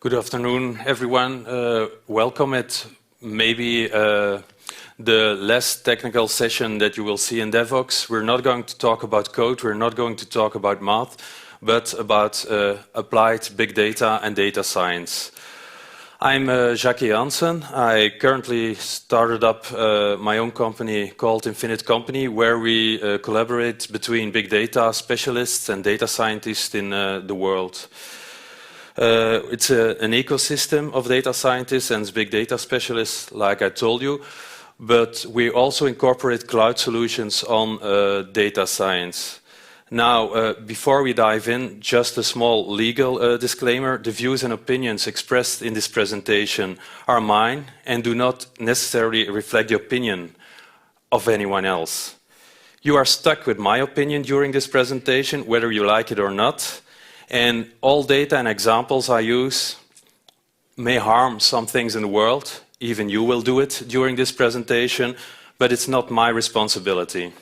Good afternoon, everyone. Welcome at maybe the less technical session that you will see in DevOps. We're not going to talk about code, we're not going to talk about math, but about applied big data and data science. I'm Jacques Janssen. I currently started up my own company called Infinite Company, where we collaborate between big data specialists and data scientists in the world. It's an ecosystem of data scientists and big data specialists, like I told you, but we also incorporate cloud solutions on data science. Now, before we dive in, just a small legal disclaimer. The views and opinions expressed in this presentation are mine and do not necessarily reflect the opinion of anyone else. You are stuck with my opinion during this presentation, whether you like it or not. And all data and examples I use may harm some things in the world. Even you will do it during this presentation, but it's not my responsibility.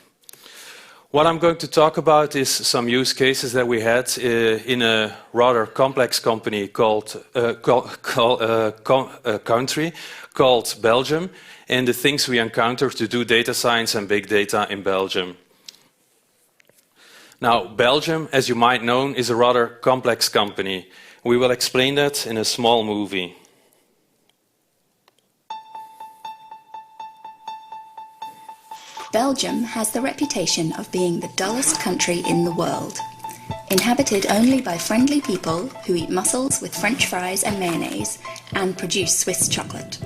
What I'm going to talk about is some use cases that we had in a rather complex company called country called Belgium, and the things we encountered to do data science and big data in Belgium. Now, Belgium, as you might know, is a rather complex company. We will explain that in a small movie. Belgium has the reputation of being the dullest country in the world. Inhabited only by friendly people who eat mussels with French fries and mayonnaise and produce Swiss chocolate.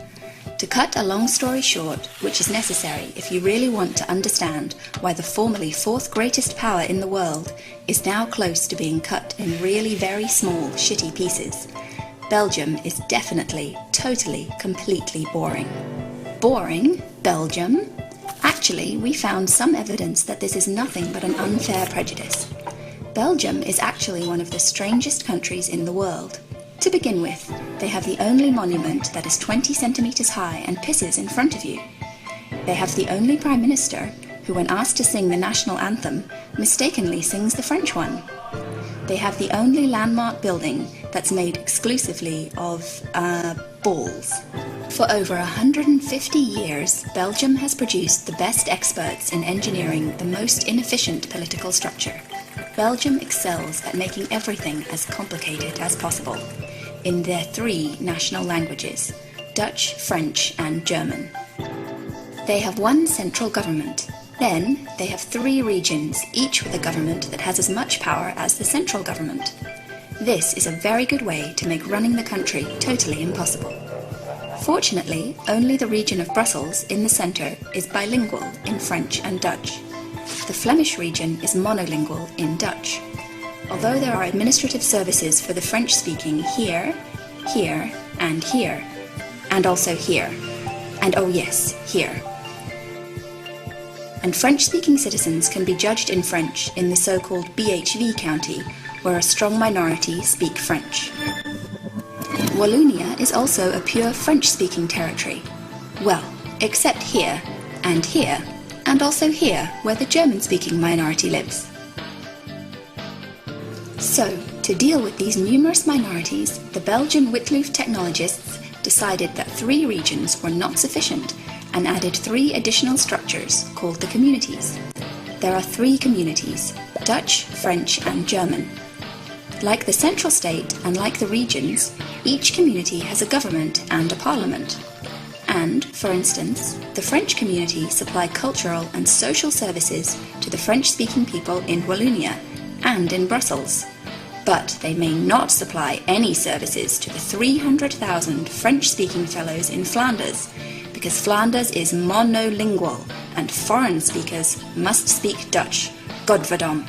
To cut a long story short, which is necessary if you really want to understand why the formerly fourth greatest power in the world is now close to being cut in really very small, shitty pieces, Belgium is definitely, totally, completely boring. Boring? Belgium? Actually, we found some evidence that this is nothing but an unfair prejudice. Belgium is actually one of the strangest countries in the world. To begin with, they have the only monument that is 20 centimeters high and pisses in front of you. They have the only prime minister who, when asked to sing the national anthem, mistakenly sings the French one. They have the only landmark building that's made exclusively of balls. For over 150 years, Belgium has produced the best experts in engineering the most inefficient political structure. Belgium excels at making everything as complicated as possible in their three national languages, Dutch, French, and German. They have one central government. Then they have three regions, each with a government that has as much power as the central government. This is a very good way to make running the country totally impossible. Fortunately, only the region of Brussels in the centre is bilingual in French and Dutch. The Flemish region is monolingual in Dutch. Although there are administrative services for the French-speaking here, here, and here, and also here, and oh yes, here. And French-speaking citizens can be judged in French in the so-called BHV county, where a strong minority speak French. Wallonia is also a pure French-speaking territory. Well, except here, and also here, where the German-speaking minority lives. So, to deal with these numerous minorities, the Belgian Witloof technologists decided that three regions were not sufficient and added three additional structures called the communities. There are three communities, Dutch, French, and German. Like the central state and like the regions, each community has a government and a parliament. And, for instance, the French community supply cultural and social services to the French-speaking people in Wallonia and in Brussels. But they may not supply any services to the 300,000 French-speaking fellows in Flanders, because Flanders is monolingual and foreign speakers must speak Dutch. Godverdomme.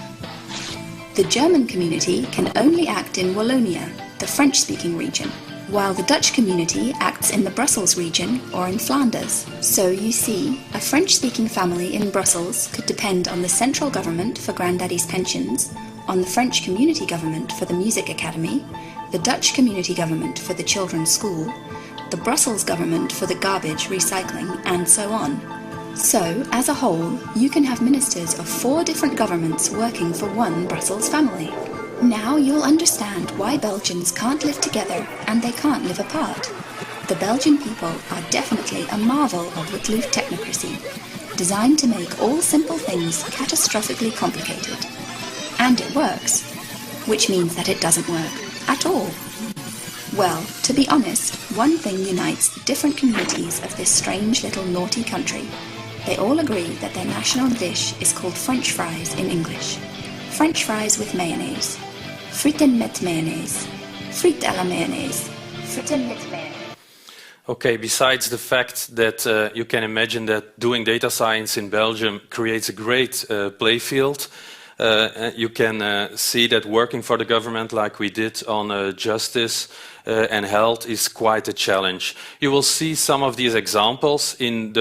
The German community can only act in Wallonia, the French-speaking region, while the Dutch community acts in the Brussels region or in Flanders. So you see, a French-speaking family in Brussels could depend on the central government for granddaddy's pensions, on the French community government for the music academy, the Dutch community government for the children's school, the Brussels government for the garbage recycling, and so on. So, as a whole, you can have ministers of 4 different governments working for one Brussels family. Now you'll understand why Belgians can't live together and they can't live apart. The Belgian people are definitely a marvel of Witloof technocracy, designed to make all simple things catastrophically complicated. And it works, which means that it doesn't work at all. Well, to be honest, one thing unites different communities of this strange little naughty country. They all agree that their national dish is called French fries in English. French fries with mayonnaise. Frieten met mayonaise. Frites à la mayonnaise. Frieten met mayonnaise. Okay, besides the fact that you can imagine that doing data science in Belgium creates a great play field, you can see that working for the government like we did on justice and health is quite a challenge. You will see some of these examples in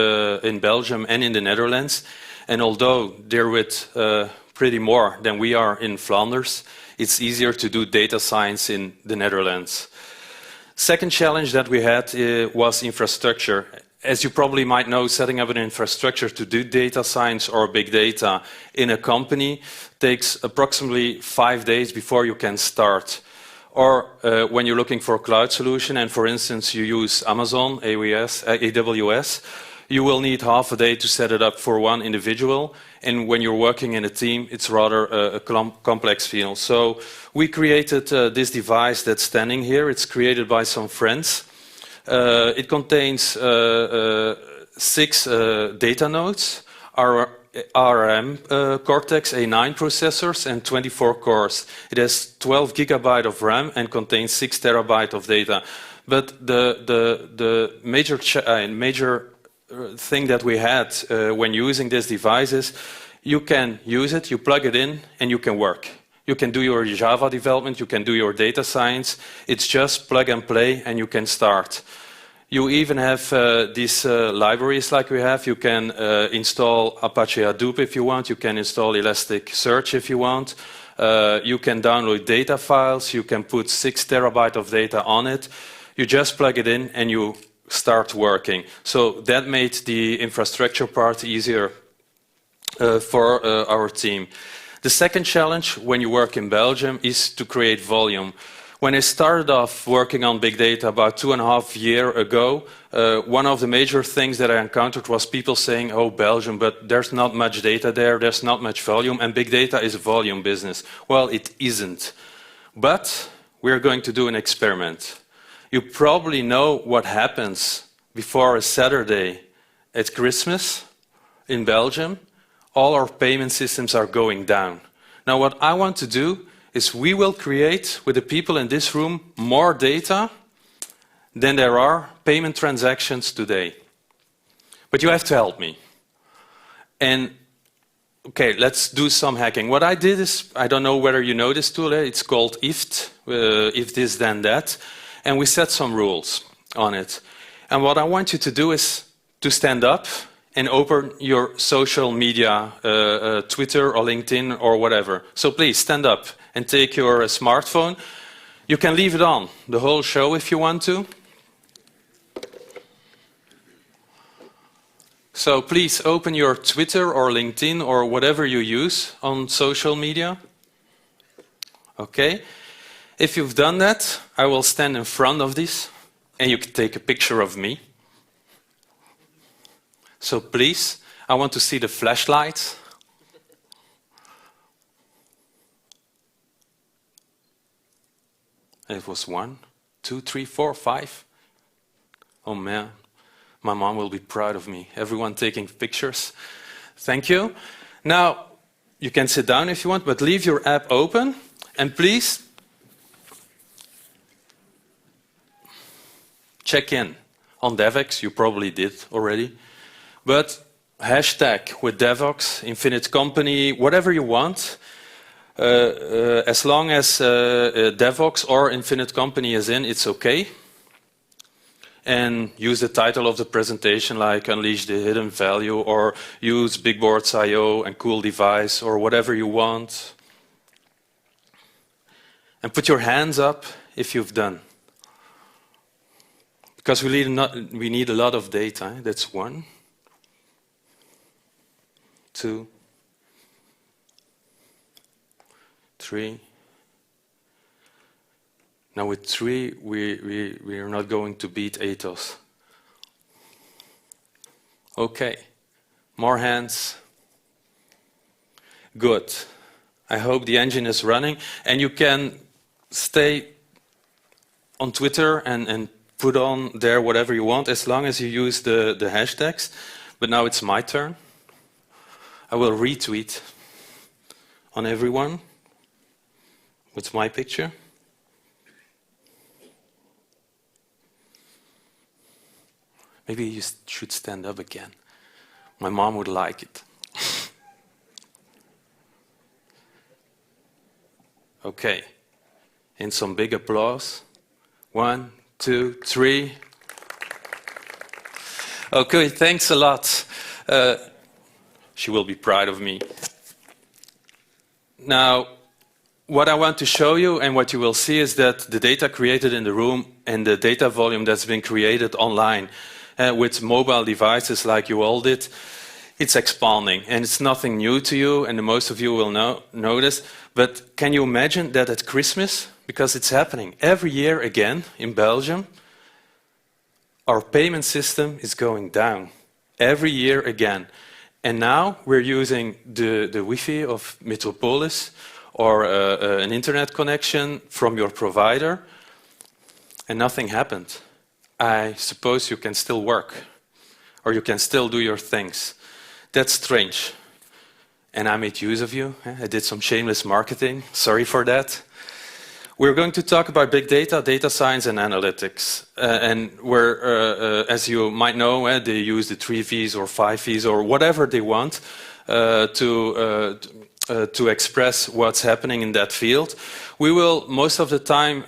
Belgium and in the Netherlands, and although they're with pretty more than we are in Flanders, it's easier to do data science in the Netherlands. Second challenge that we had was infrastructure. As you probably might know, setting up an infrastructure to do data science or big data in a company takes approximately 5 days before you can start. Or when you're looking for a cloud solution and, for instance, you use Amazon, AWS, you will need half a day to set it up for one individual. And when you're working in a team, it's rather a complex field. So we created this device that's standing here. It's created by some friends. It contains 6 data nodes, ARM Cortex A9 processors and 24 cores. It has 12 gigabytes of RAM and contains 6 terabytes of data. But the major thing that we had when using this device is you can use it, you plug it in, and you can work. You can do your Java development, you can do your data science. It's just plug and play, and you can start. You even have these libraries like we have. You can install Apache Hadoop if you want. You can install Elasticsearch if you want. You can download data files. You can put 6 terabytes of data on it. You just plug it in, and you start working. So that made the infrastructure part easier for our team. The second challenge when you work in Belgium is to create volume. When I started off working on big data about 2.5 years ago, one of the major things that I encountered was people saying, oh, Belgium, but there's not much data there, there's not much volume, and big data is a volume business. Well, it isn't. But we're going to do an experiment. You probably know what happens before a Saturday at Christmas in Belgium. All our payment systems are going down. Now, what I want to do is we will create, with the people in this room, more data than there are payment transactions today. But you have to help me. And, okay, let's do some hacking. What I did is, I don't know whether you know this tool, it's called if this, then that. And we set some rules on it. And what I want you to do is to stand up and open your social media, Twitter or LinkedIn or whatever. So please stand up and take your smartphone. You can leave it on the whole show if you want to. So please open your Twitter or LinkedIn or whatever you use on social media. Okay. If you've done that, I will stand in front of this and you can take a picture of me. So please, I want to see the flashlight. It was 1, 2, 3, 4, 5. Oh man, my mom will be proud of me. Everyone taking pictures. Thank you. Now, you can sit down if you want, but leave your app open. And please, check in on DevX. You probably did already. But hashtag with DevOps, Infinite Company, whatever you want. As long as DevOps or Infinite Company is in, it's okay. And use the title of the presentation like Unleash the Hidden Value or use BigBoards.io and Cool Device or whatever you want. And put your hands up if you've done. Because we need a lot of data. That's 1, 2, 3, Now with 3, we are not going to beat Athos. Okay, more hands. Good. I hope the engine is running, and you can stay on Twitter and put on there whatever you want, as long as you use the hashtags. But now it's my turn. I will retweet on everyone with my picture. Maybe you should stand up again. My mom would like it. Okay, and some big applause. 1, 2, 3. Okay, thanks a lot. She will be proud of me. Now, what I want to show you and what you will see is that the data created in the room and the data volume that's been created online with mobile devices like you all did, it's expanding, and it's nothing new to you, and most of you will notice. But can you imagine that at Christmas, because it's happening every year again in Belgium, our payment system is going down every year again. And now we're using the Wi-Fi of Metropolis or an internet connection from your provider, and nothing happened. I suppose you can still work, or you can still do your things. That's strange. And I made use of you. I did some shameless marketing. Sorry for that. We're going to talk about big data, data science, and analytics. And where, as you might know, they use the 3 V's or 5 V's or whatever they want to express what's happening in that field. We will most of the time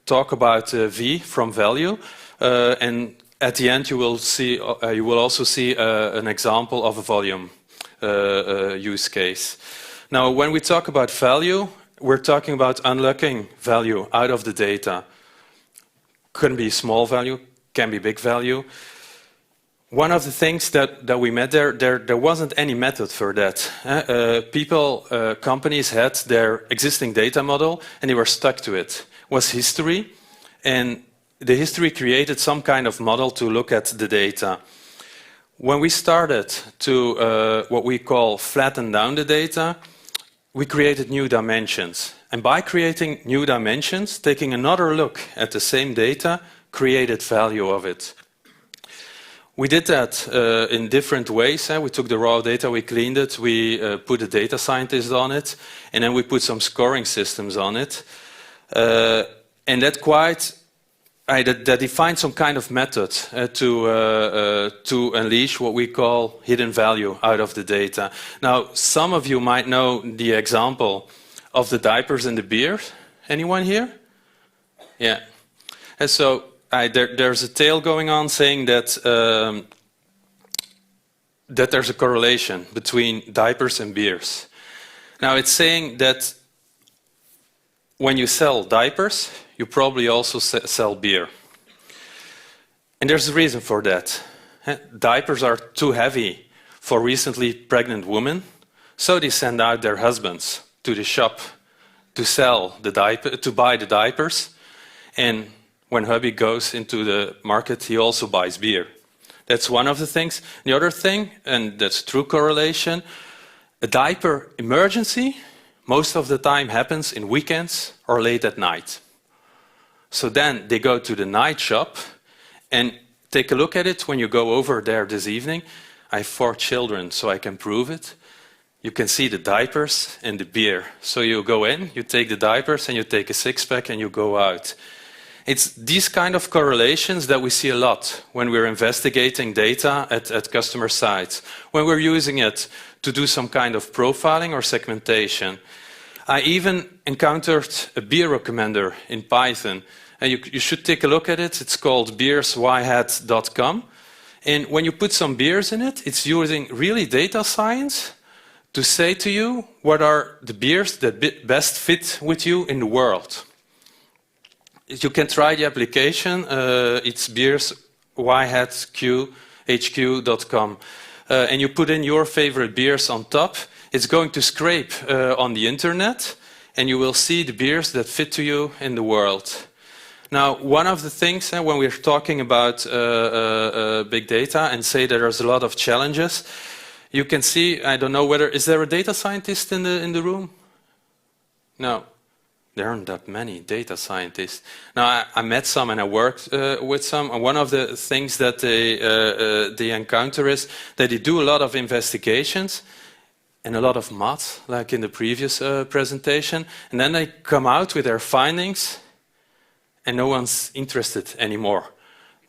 talk about V from value, and at the end you will see, you will also see an example of a volume use case. Now, when we talk about value, we're talking about unlocking value out of the data. Couldn't be small value, can be big value. One of the things that we met there wasn't any method for that. Companies had their existing data model and they were stuck to it. It was history, and the history created some kind of model to look at the data. When we started to what we call flatten down the data, we created new dimensions. And by creating new dimensions, taking another look at the same data, created value of it. We did that in different ways. We took the raw data, we cleaned it, we put a data scientist on it, and then we put some scoring systems on it. And that defined some kind of method to unleash what we call hidden value out of the data. Now, some of you might know the example of the diapers and the beer. Anyone here? Yeah. And so there's a tale going on saying that that there's a correlation between diapers and beers. Now, it's saying that when you sell diapers, you probably also sell beer. And there's a reason for that. Diapers are too heavy for recently pregnant women, so they send out their husbands to the shop to sell the to buy the diapers. And when hubby goes into the market, he also buys beer. That's one of the things. The other thing, and that's true correlation, a diaper emergency most of the time happens in weekends or late at night. So then they go to the night shop and take a look at it when you go over there this evening. I have 4 children, so I can prove it. You can see the diapers and the beer. So you go in, you take the diapers and you take a 6-pack and you go out. It's these kind of correlations that we see a lot when we're investigating data at customer sites, when we're using it to do some kind of profiling or segmentation. I even encountered a beer recommender in Python. And you should take a look at it. It's called beersyhat.com. And when you put some beers in it, it's using really data science to say to you what are the beers that best fit with you in the world. You can try the application. It's beersyhat.com. And you put in your favorite beers on top. It's going to scrape on the internet, and you will see the beers that fit to you in the world. Now, one of the things when we're talking about big data and say that there's a lot of challenges, you can see, I don't know whether, is there a data scientist in the room? No, there aren't that many data scientists. Now, I met some and I worked with some, and one of the things that they encounter is that they do a lot of investigations and a lot of math, like in the previous presentation, and then they come out with their findings and no one's interested anymore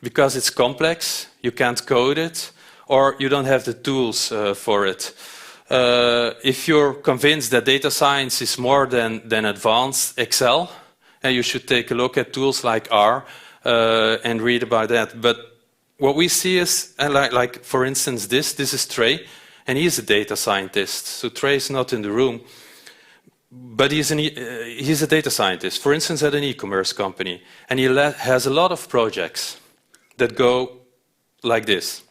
because it's complex, you can't code it, or you don't have the tools for it. If you're convinced that data science is more than advanced Excel, you should take a look at tools like R and read about that. But what we see is, like for instance, this is Trey, and he's a data scientist. So Trey is not in the room, but he's a data scientist, for instance, at an e-commerce company. And he has a lot of projects that go like this.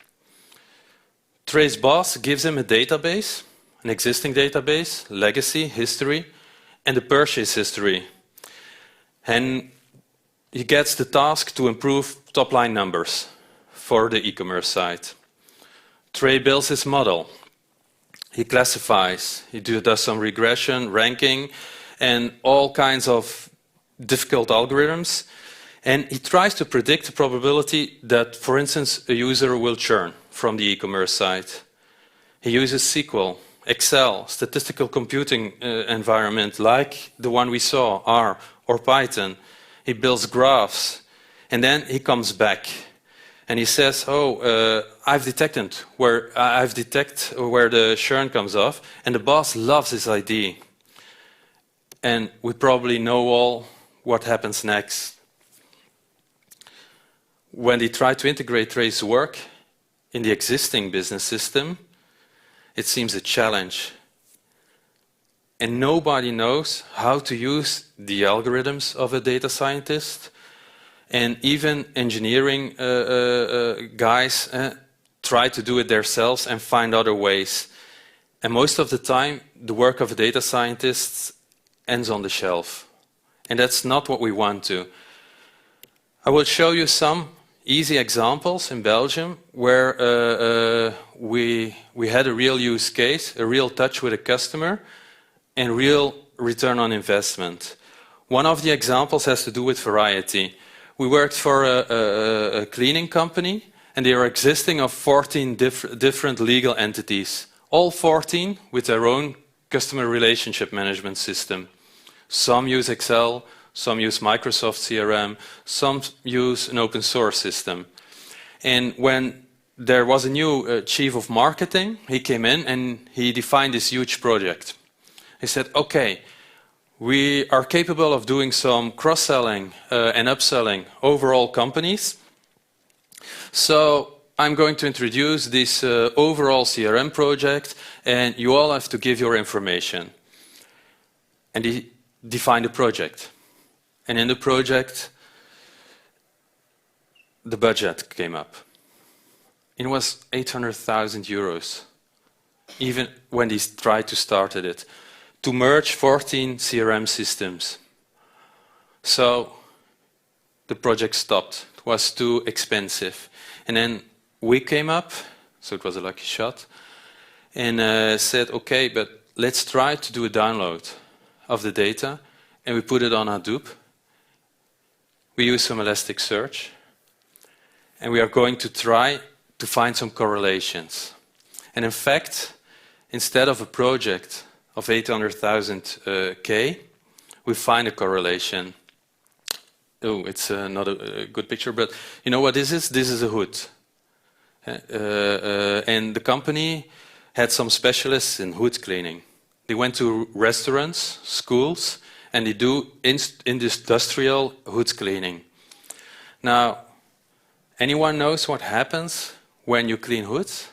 Trey's boss gives him a database, an existing database, legacy, history, and the purchase history. And he gets the task to improve top-line numbers for the e-commerce site. Trey builds his model. He classifies, he does some regression, ranking, and all kinds of difficult algorithms. And he tries to predict the probability that, for instance, a user will churn from the e-commerce site. He uses SQL, Excel, statistical computing environment like the one we saw, R or Python. He builds graphs, and then he comes back. And he says, I've detected where the churn comes off, and the boss loves his idea. And we probably know all what happens next. When they try to integrate Trey's work in the existing business system, it seems a challenge. And nobody knows how to use the algorithms of a data scientist. And even engineering guys try to do it themselves and find other ways. And most of the time, the work of a data scientist ends on the shelf. And that's not what we want to. I will show you some easy examples in Belgium where we had a real use case, a real touch with a customer, and real return on investment. One of the examples has to do with variety. We worked for a cleaning company, and they are existing of 14 different legal entities, all 14 with their own customer relationship management system. Some use Excel, some use Microsoft CRM, some use an open source system. And when there was a new chief of marketing, he came in and he defined this huge project. He said, okay, we are capable of doing some cross-selling and upselling over all companies. So I'm going to introduce this overall CRM project, and you all have to give your information. And he defined a project. And in the project, the budget came up. It was 800,000 euros, even when they tried to start it, to merge 14 CRM systems. So the project stopped. It was too expensive. And then we came up, so it was a lucky shot, and said, okay, but let's try to do a download of the data, and we put it on Hadoop. We use some Elasticsearch, and we are going to try to find some correlations. And in fact, instead of a project of 800,000 K, we find a correlation. Oh, it's not a good picture, but you know what this is? This is a hood. And the company had some specialists in hood cleaning. They went to restaurants, schools, and they do industrial hood cleaning. Now, anyone knows what happens when you clean hoods?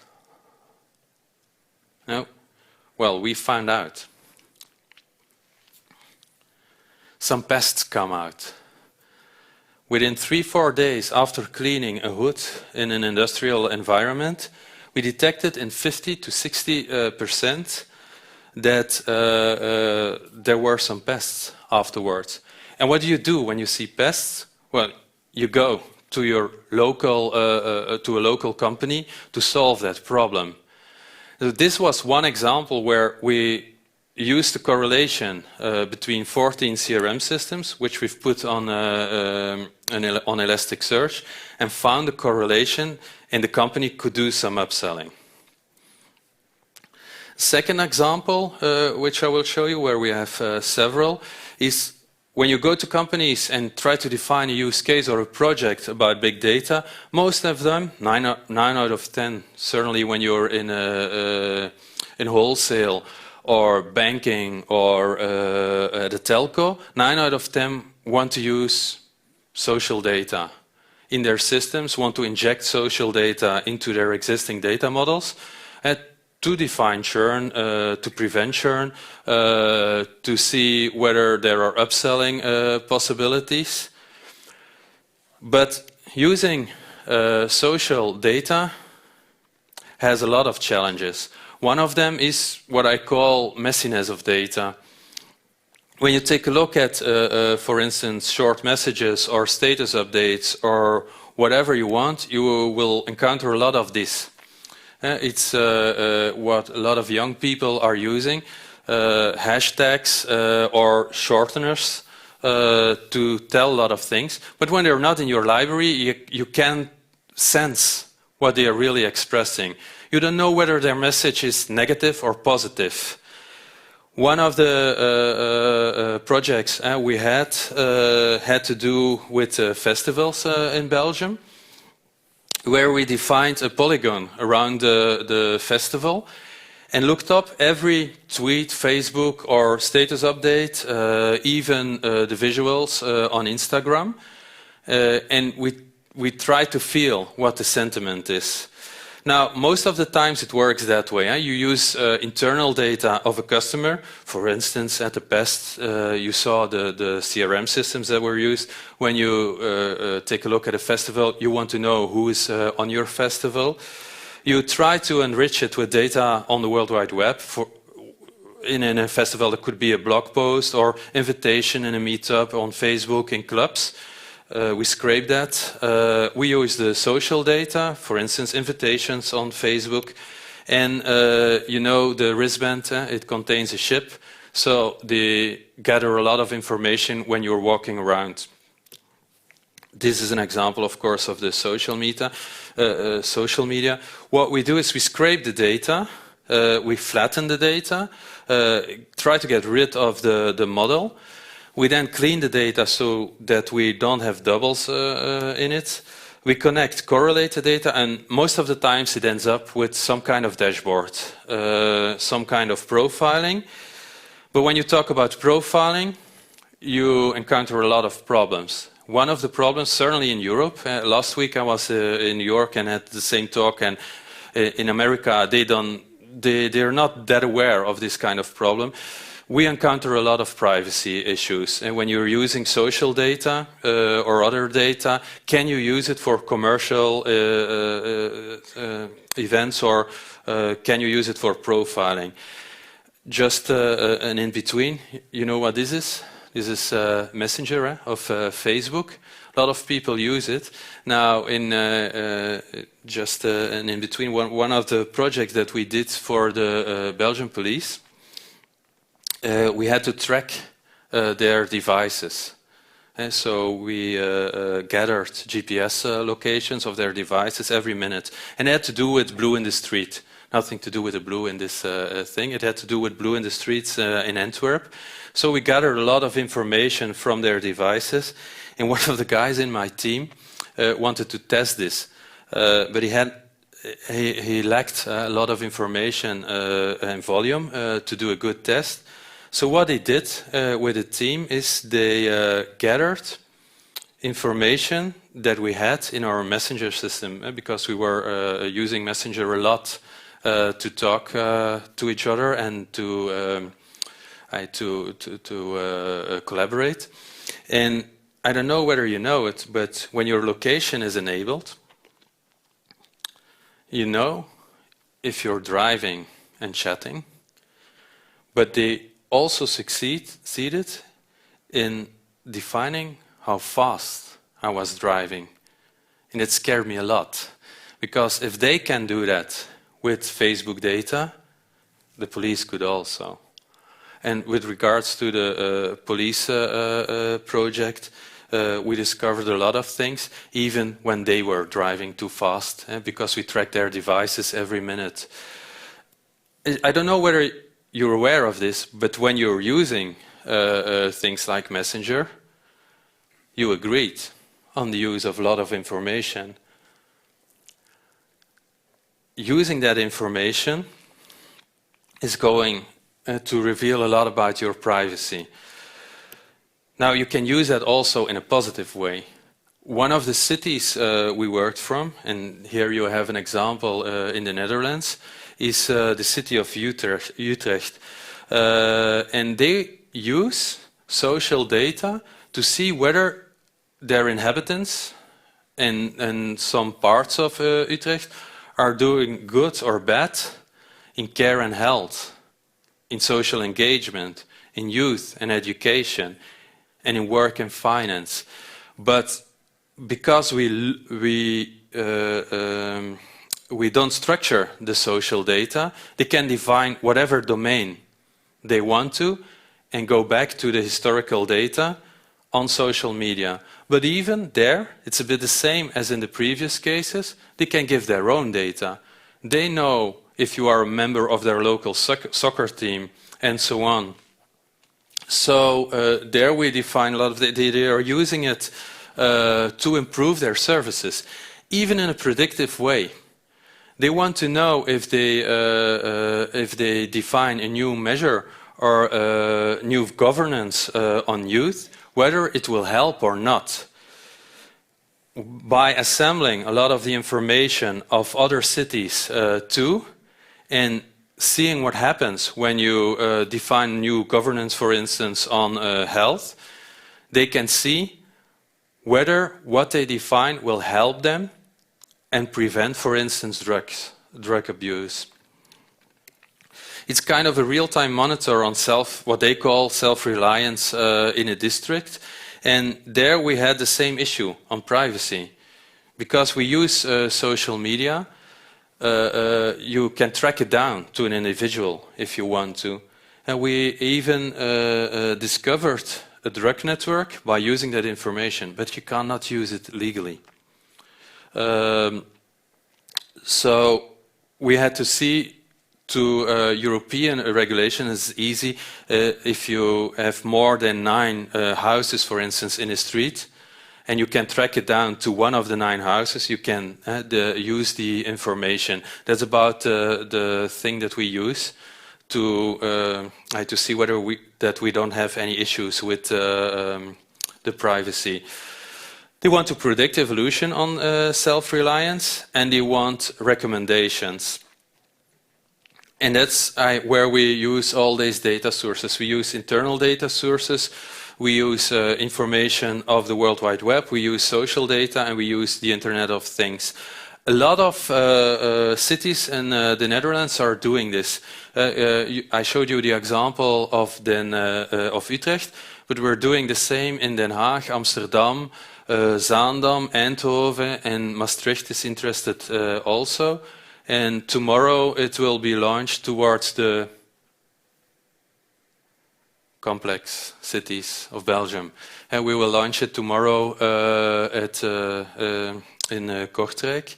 No? Well, we found out. Some pests come out. Within 3-4 days after cleaning a hood in an industrial environment, we detected in 50 to 60% that there were some pests afterwards. And what do you do when you see pests? Well, you go to your local, to a local company to solve that problem. So this was one example where we used the correlation between 14 CRM systems, which we've put on Elasticsearch, and found a correlation, and the company could do some upselling. Second example, which I will show you, where we have several, is when you go to companies and try to define a use case or a project about big data, most of them, 9 out of 10, certainly when you're in wholesale or banking or at a telco, 9 out of 10 want to use social data in their systems, want to inject social data into their existing data models to define churn, to prevent churn, to see whether there are upselling possibilities. But using social data has a lot of challenges. One of them is what I call messiness of data. When you take a look at, for instance, short messages or status updates or whatever you want, you will encounter a lot of this. It's what a lot of young people are using, hashtags or shorteners to tell a lot of things. But when they're not in your library, you can't sense what they are really expressing. You don't know whether their message is negative or positive. One of the projects we had to do with festivals in Belgium, where we defined a polygon around the festival and looked up every tweet, Facebook or status update, even the visuals on Instagram, and we tried to feel what the sentiment is. Now, most of the times it works that way. You use internal data of a customer. For instance, at the best, you saw the CRM systems that were used. When you take a look at a festival, you want to know who is on your festival. You try to enrich it with data on the World Wide Web. In a festival, it could be a blog post or invitation in a meetup on Facebook in clubs. We scrape that. We use the social data, for instance, invitations on Facebook. And you know the wristband, it contains a chip. So they gather a lot of information when you're walking around. This is an example, of course, of the social media. What we do is we scrape the data, we flatten the data, try to get rid of the model. We then clean the data so that we don't have doubles in it. We connect, correlate the data, and most of the times it ends up with some kind of dashboard, some kind of profiling. But when you talk about profiling, you encounter a lot of problems. One of the problems, certainly in Europe, last week I was in New York and had the same talk, and in America they're not that aware of this kind of problem. We encounter a lot of privacy issues, and when you're using social data or other data, can you use it for commercial events, or can you use it for profiling? Just an in-between, you know what this is? This is Messenger of Facebook. A lot of people use it. Now, in just an in-between, one of the projects that we did for the Belgian police, we had to track their devices. And so we gathered GPS locations of their devices every minute. And it had to do with blue in the street. Nothing to do with the blue in this thing. It had to do with blue in the streets in Antwerp. So we gathered a lot of information from their devices. And one of the guys in my team wanted to test this. But he lacked a lot of information and volume to do a good test. So what they did with the team is they gathered information that we had in our messenger system, because we were using Messenger a lot to talk to each other and to collaborate. And I don't know whether you know it, but when your location is enabled, you know if you're driving and chatting, But they also succeeded in defining how fast I was driving. And it scared me a lot. Because if they can do that with Facebook data, the police could also. And with regards to the police project, we discovered a lot of things, even when they were driving too fast, because we track their devices every minute. I don't know whether you're aware of this, but when you're using things like Messenger, you agreed on the use of a lot of information. Using that information is going to reveal a lot about your privacy. Now, you can use that also in a positive way. One of the cities we worked from, and here you have an example in the Netherlands, is the city of Utrecht. And they use social data to see whether their inhabitants in some parts of Utrecht are doing good or bad in care and health, in social engagement, in youth and education, and in work and finance. But because we don't structure the social data, they can define whatever domain they want to and go back to the historical data on social media. But even there, it's a bit the same as in the previous cases. They can give their own data. They know if you are a member of their local soccer team and so on. So there we define a lot of they are using it to improve their services, even in a predictive way. They want to know if they define a new measure or new governance on youth, whether it will help or not. By assembling a lot of the information of other cities too, and seeing what happens when you define new governance, for instance, on health, they can see whether what they define will help them and prevent, for instance, drug abuse. It's kind of a real-time monitor on what they call self-reliance in a district. And there we had the same issue on privacy. Because we use social media, you can track it down to an individual if you want to. And we even discovered a drug network by using that information, but you cannot use it legally. So we had to see to European regulation is easy. If you have more than 9 houses, for instance, in a street, and you can track it down to one of the 9 houses, you can use the information. That's about the thing that we use to see whether we don't have any issues with the privacy. They want to predict evolution on self-reliance, and they want recommendations. And that's where we use all these data sources. We use internal data sources, we use information of the World Wide Web, we use social data, and we use the Internet of Things. A lot of cities in the Netherlands are doing this. I showed you the example of Utrecht, but we're doing the same in Den Haag, Amsterdam, Zaandam, Eindhoven, and Maastricht is interested also. And tomorrow it will be launched towards the complex cities of Belgium. And we will launch it tomorrow in Kortrijk.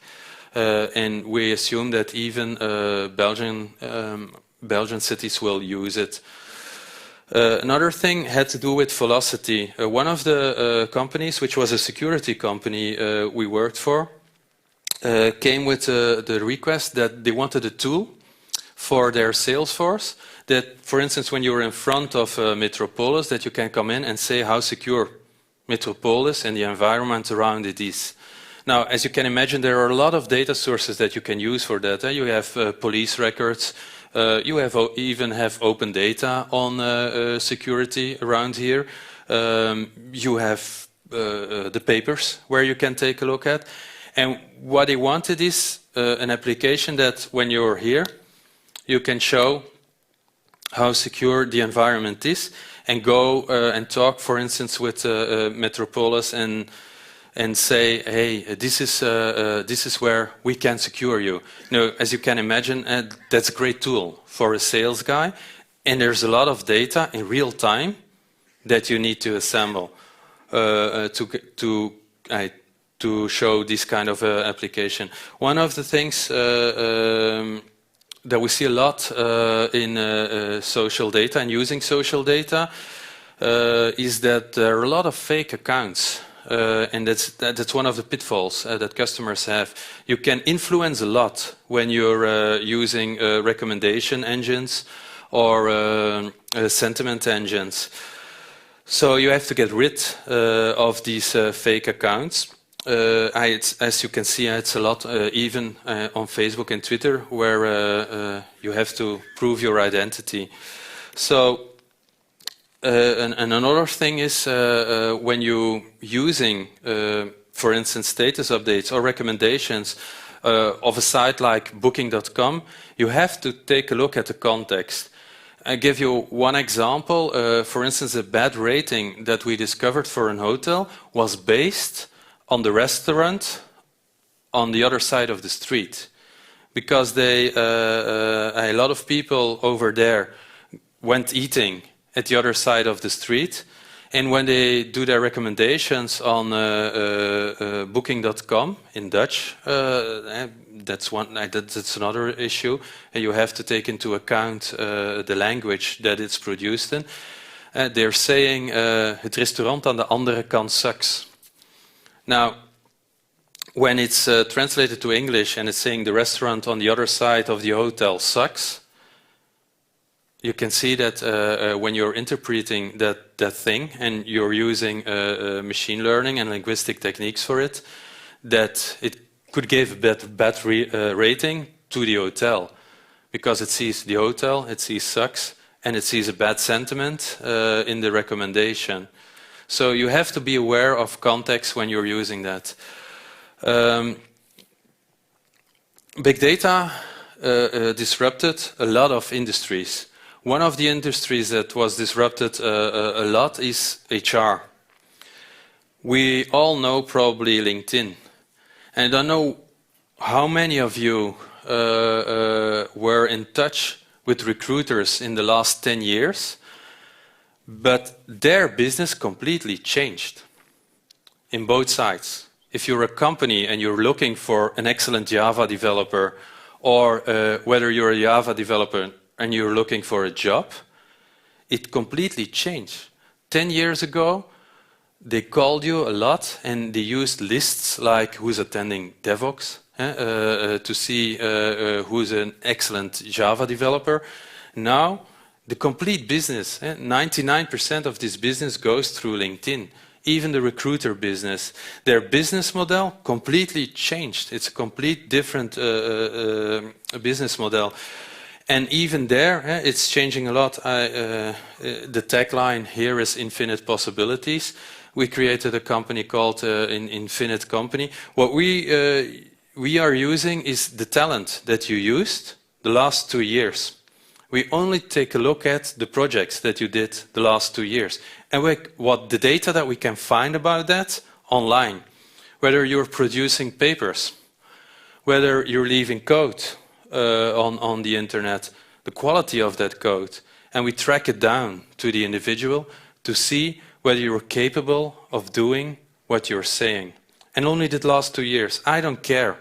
And we assume that even Belgian cities will use it. Another thing had to do with velocity. One of the companies, which was a security company we worked for, came with the request that they wanted a tool for their sales force that, for instance, when you're in front of Metropolis, that you can come in and say how secure Metropolis and the environment around it is. Now, as you can imagine, there are a lot of data sources that you can use for that. You have police records, you even have open data on security around here. You have the papers where you can take a look at. And what they wanted is an application that when you're here, you can show how secure the environment is, and go and talk, for instance, with Metropolis and say, hey, this is where we can secure you. As you can imagine, that's a great tool for a sales guy, and there's a lot of data in real time that you need to assemble to show this kind of application. One of the things that we see a lot in social data and using social data is that there are a lot of fake accounts. And that's one of the pitfalls that customers have. You can influence a lot when you're using recommendation engines or sentiment engines. So you have to get rid of these fake accounts. As you can see, it's a lot even on Facebook and Twitter, where you have to prove your identity. So and another thing is when you're using, for instance, status updates or recommendations of a site like booking.com, you have to take a look at the context. I give you one example. For instance, a bad rating that we discovered for an hotel was based on the restaurant on the other side of the street, because a lot of people over there went eating at the other side of the street, and when they do their recommendations on booking.com in Dutch, that's another issue. You have to take into account the language that it's produced in. They're saying het restaurant aan de andere kant sucks. Now, when it's translated to English and it's saying the restaurant on the other side of the hotel sucks, you can see that when you're interpreting that thing and you're using machine learning and linguistic techniques for it, that it could give a bad rating to the hotel, because it sees the hotel, it sees sucks, and it sees a bad sentiment in the recommendation. So you have to be aware of context when you're using that. Big data disrupted a lot of industries. One of the industries that was disrupted a lot is HR. We all know probably LinkedIn. And I don't know how many of you were in touch with recruiters in the last 10 years, but their business completely changed in both sides. If you're a company and you're looking for an excellent Java developer, or whether you're a Java developer and you're looking for a job, it completely changed. 10 years ago, they called you a lot and they used lists like who's attending DevOps to see who's an excellent Java developer. Now, the complete business, 99% of this business goes through LinkedIn. Even the recruiter business, their business model completely changed. It's a complete different business model. And even there, it's changing a lot. The tagline here is infinite possibilities. We created a company called Infinite Company. What we are using is the talent that you used the last 2 years. We only take a look at the projects that you did the last 2 years. And what the data that we can find about that online, whether you're producing papers, whether you're leaving code on the internet, the quality of that code, and we track it down to the individual to see whether you're capable of doing what you're saying. And only the last 2 years. I don't care,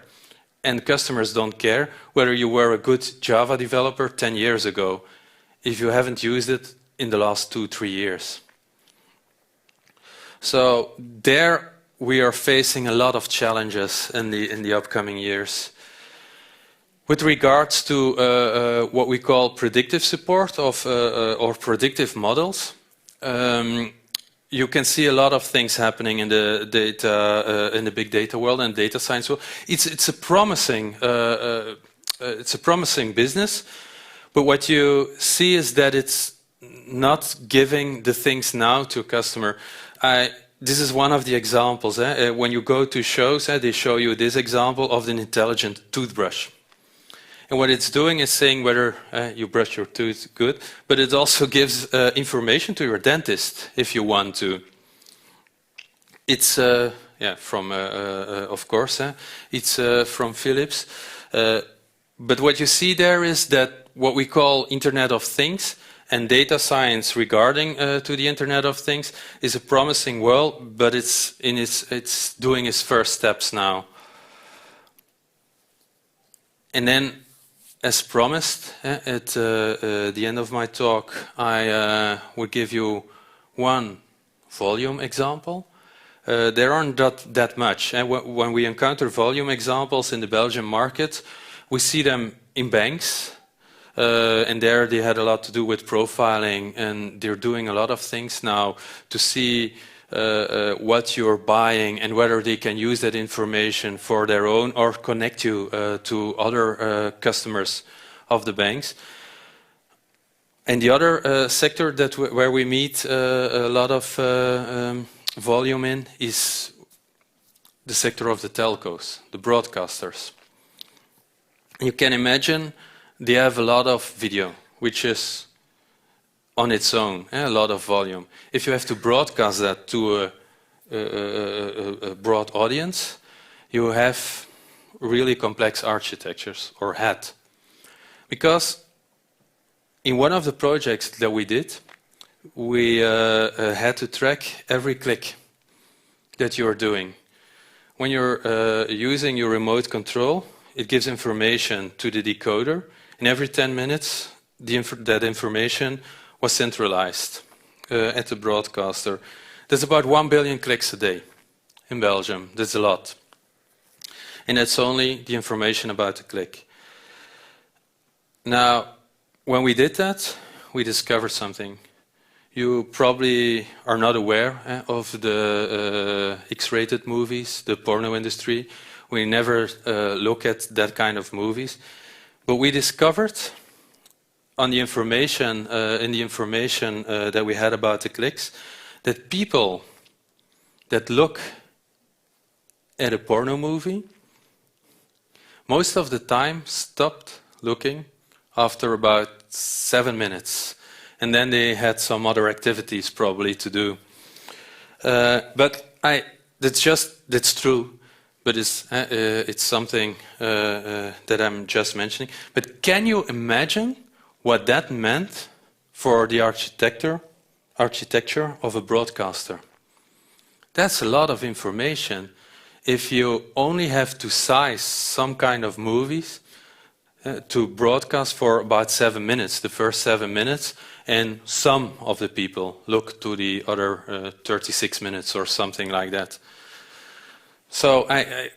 and customers don't care whether you were a good Java developer 10 years ago if you haven't used it in the last 2-3 years. So there we are facing a lot of challenges in the upcoming years. With regards to what we call predictive support or predictive models, you can see a lot of things happening in the data, in the big data world and data science world. It's a promising business, but what you see is that it's not giving the things now to a customer. This is one of the examples. When you go to shows, they show you this example of an intelligent toothbrush. And what it's doing is saying whether you brush your teeth good, but it also gives information to your dentist if you want to. It's from of course, it's from Philips. But what you see there is that what we call Internet of Things and data science regarding to the Internet of Things is a promising world, but it's doing its first steps now. And then, as promised, at the end of my talk, I will give you one volume example. There aren't that much. When we encounter volume examples in the Belgian market, we see them in banks. And there they had a lot to do with profiling, and they're doing a lot of things now to see what you're buying and whether they can use that information for their own or connect you to other customers of the banks. And the other sector where we meet a lot of volume in is the sector of the telcos, the broadcasters. You can imagine they have a lot of video, which is on its own, a lot of volume. If you have to broadcast that to a broad audience, you have really complex architectures, or had. Because in one of the projects that we did, we had to track every click that you're doing. When you're using your remote control, it gives information to the decoder, and every 10 minutes that information was centralized at the broadcaster. There's about 1 billion clicks a day in Belgium. That's a lot. And that's only the information about the click. Now, when we did that, we discovered something. You probably are not aware of the X-rated movies, the porno industry. We never look at that kind of movies. But we discovered on the information, in the information that we had about the clicks, that people that look at a porno movie, most of the time stopped looking after about 7 minutes. And then they had some other activities probably to do. But that's true. But it's something that I'm just mentioning. But can you imagine what that meant for the architecture of a broadcaster? That's a lot of information. If you only have to size some kind of movies to broadcast for about 7 minutes, the first 7 minutes, and some of the people look to the other 36 minutes or something like that. So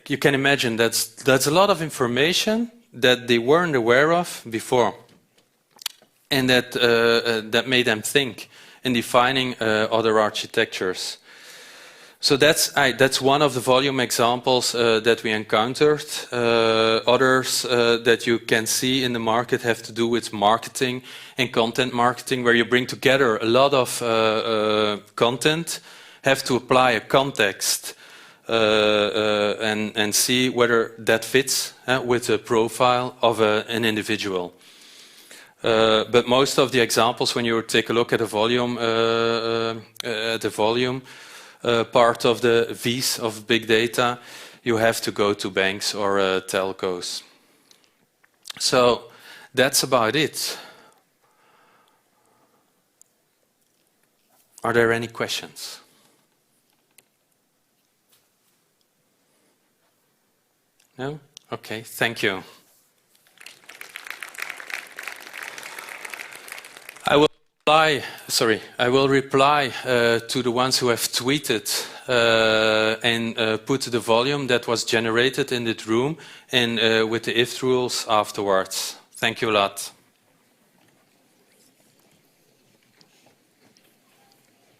you can imagine that's a lot of information that they weren't aware of before, and that made them think in defining other architectures. So that's one of the volume examples that we encountered. Others that you can see in the market have to do with marketing and content marketing, where you bring together a lot of content, have to apply a context and see whether that fits with the profile of an individual. But most of the examples, when you take a look at the volume, part of the V's of big data, you have to go to banks or telcos. So that's about it. Are there any questions? No? Okay, thank you. I will reply to the ones who have tweeted and put the volume that was generated in that room and with the if rules afterwards. Thank you a lot.